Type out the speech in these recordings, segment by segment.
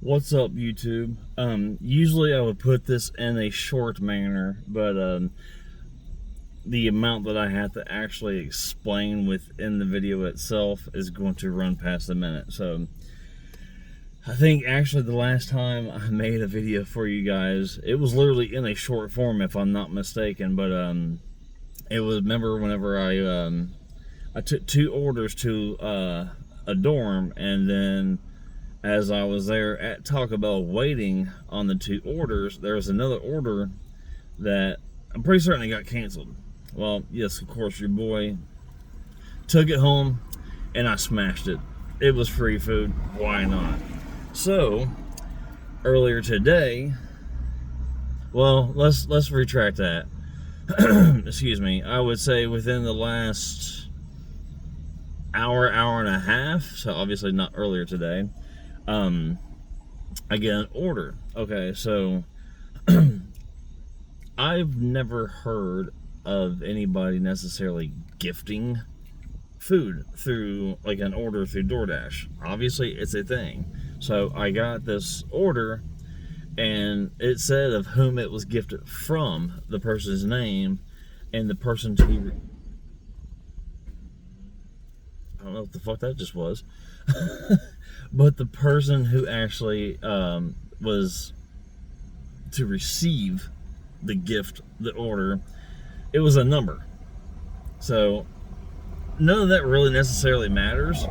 What's up, YouTube? Usually I would put this in a short manner, but the amount that I have to actually explain within the video itself is going to run past a minute. So I think actually the last time I made a video for you guys, it was literally in a short form if I'm not mistaken, but it was, remember whenever I took 2 orders to a dorm, and then as I was there at Taco Bell waiting on the 2 orders, there was another order that I'm pretty certain it got canceled. Well, yes, of course, your boy took it home and I smashed it. It was free food, why not? So, earlier today, well, let's retract that. Excuse me, I would say within the last hour and a half, so obviously not earlier today, I get an order. Okay, so I've never heard of anybody necessarily gifting food through like an order through DoorDash. Obviously it's a thing. So I got this order and it said of whom it was gifted from, the person's name, and the person to be I don't know what the fuck that just was. But the person who actually was to receive the gift, the order, it was a number. So none of that really necessarily matters,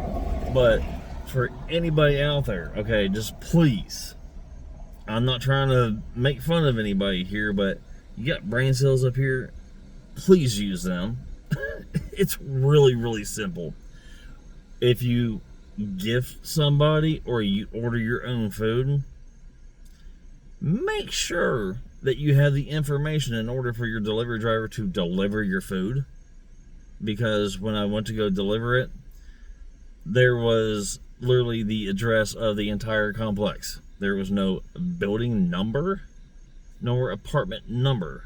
but for anybody out there, okay, just please, I'm not trying to make fun of anybody here, but you got brain cells up here, please use them. It's really simple. If you gift somebody or you order your own food, make sure that you have the information in order for your delivery driver to deliver your food. Because when I went to go deliver it, there was literally the address of the entire complex. There was no building number nor apartment number.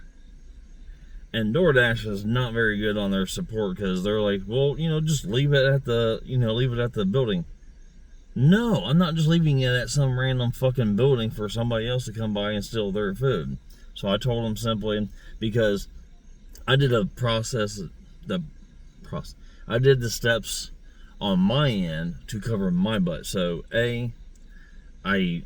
And DoorDash is not very good on their support because they're like, well, just leave it at the building. No, I'm not just leaving it at some random fucking building for somebody else to come by and steal their food. So I told them simply, because I did I did the steps on my end to cover my butt. So I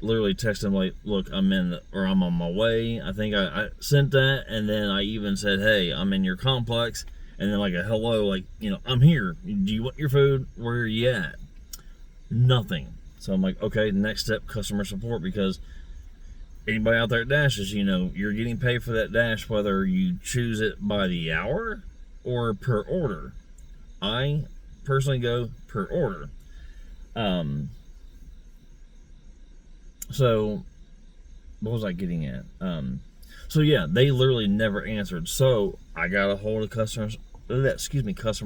literally texted him like, look, I'm on my way. I think I sent that, and then I even said, hey, I'm in your complex, and then like a hello, like, I'm here. Do you want your food? Where are you at? Nothing. So I'm like, okay, next step, customer support, because anybody out there at Dashes, you're getting paid for that dash whether you choose it by the hour or per order. I personally go per order. So what was I getting at? So yeah, they literally never answered. So I got a hold of customer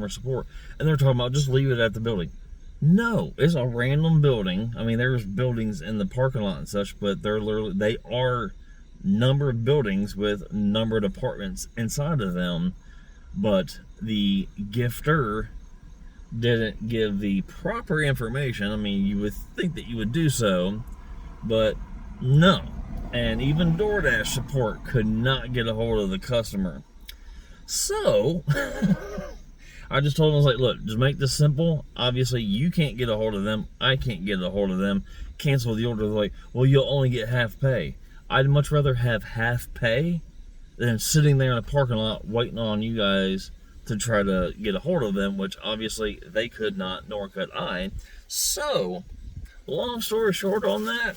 support, and they're talking about just leave it at the building. No, it's a random building. I mean, there's buildings in the parking lot and such, but they are number of buildings with numbered apartments inside of them. But the gifter didn't give the proper information. I mean, you would think that you would do so, but no. And even DoorDash support could not get a hold of the customer. So I just told them, I was like, look, just make this simple. Obviously, you can't get a hold of them. I can't get a hold of them. Cancel the order. They're like, well, you'll only get half pay. I'd much rather have half pay than sitting there in a parking lot waiting on you guys to try to get a hold of them, which obviously they could not, nor could I. So, long story short on that,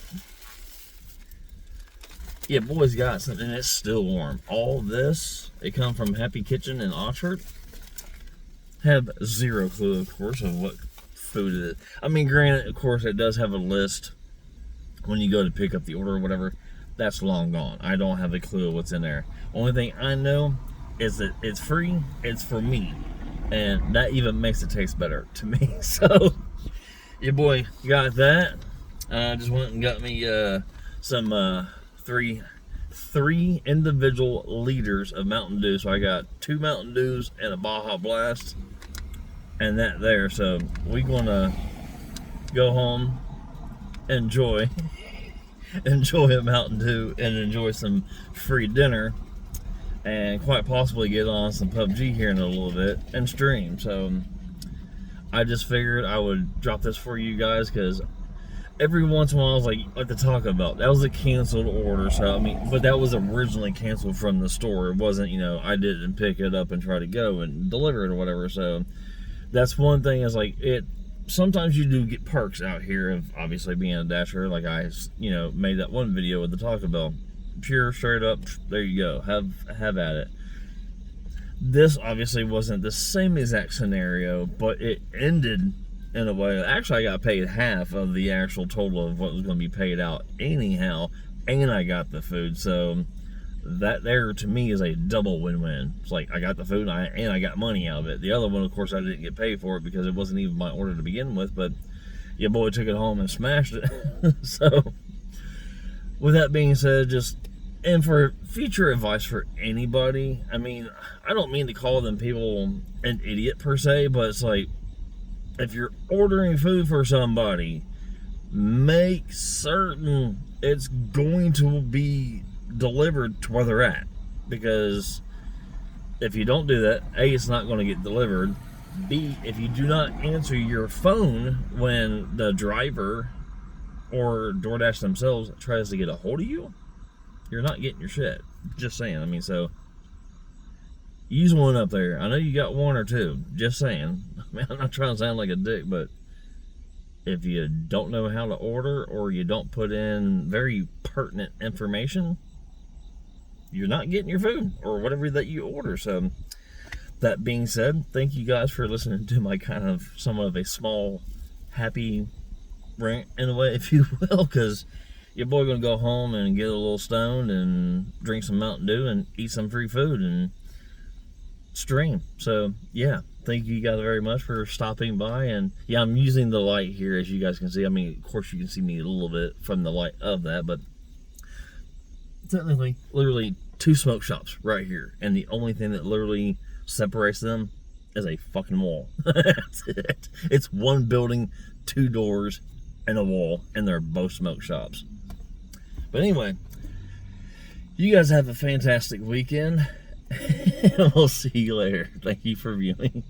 yeah, boys got something, and it's still warm. All this, it come from Happy Kitchen in Oxford. Have zero clue, of course, of what food it is. I mean, granted, of course, it does have a list when you go to pick up the order or whatever. That's long gone. I don't have a clue of what's in there. Only thing I know is that it's free, it's for me, and that even makes it taste better to me. So, your boy got that. Just went and got me some three individual liters of Mountain Dew. So I got 2 Mountain Dews and a Baja Blast, and that there. So we gonna go home, enjoy, enjoy a Mountain Dew and enjoy some free dinner, and quite possibly get on some PUBG here in a little bit and stream. So I just figured I would drop this for you guys, because every once in a while I was like the Taco Bell, that was a canceled order. So I mean, but that was originally canceled from the store. It wasn't, I didn't pick it up and try to go and deliver it or whatever. So that's one thing, is like, it sometimes you do get perks out here of obviously being a dasher. Like I made that one video with the Taco Bell, pure straight up, there you go, have at it. This obviously wasn't the same exact scenario, but it ended in a way. Actually, I got paid half of the actual total of what was going to be paid out anyhow, and I got the food. So that there to me is a double win-win. It's like I got the food and I got money out of it. The other one, of course, I didn't get paid for it because it wasn't even my order to begin with, but your boy took it home and smashed it. So with that being said, and for future advice for anybody, I mean, I don't mean to call them people an idiot per se, but it's like, if you're ordering food for somebody, make certain it's going to be delivered to where they're at. Because if you don't do that, A, it's not going to get delivered. B, if you do not answer your phone when the driver or DoorDash themselves tries to get a hold of you, you're not getting your shit. Just saying. I mean, so use one up there. I know you got one or two. Just saying. I mean, I'm not trying to sound like a dick, but if you don't know how to order, or you don't put in very pertinent information, you're not getting your food or whatever that you order. So that being said, thank you guys for listening to my kind of somewhat of a small happy rant in a way, if you will, because your boy gonna go home and get a little stoned and drink some Mountain Dew and eat some free food and stream. So yeah, thank you guys very much for stopping by. And yeah, I'm using the light here, as you guys can see. I mean, of course you can see me a little bit from the light of that, but technically, literally 2 smoke shops right here, and the only thing that literally separates them is a fucking wall. That's it. It's one building, 2 doors, and a wall, and they're both smoke shops. But anyway, you guys have a fantastic weekend. We'll see you later. Thank you for viewing.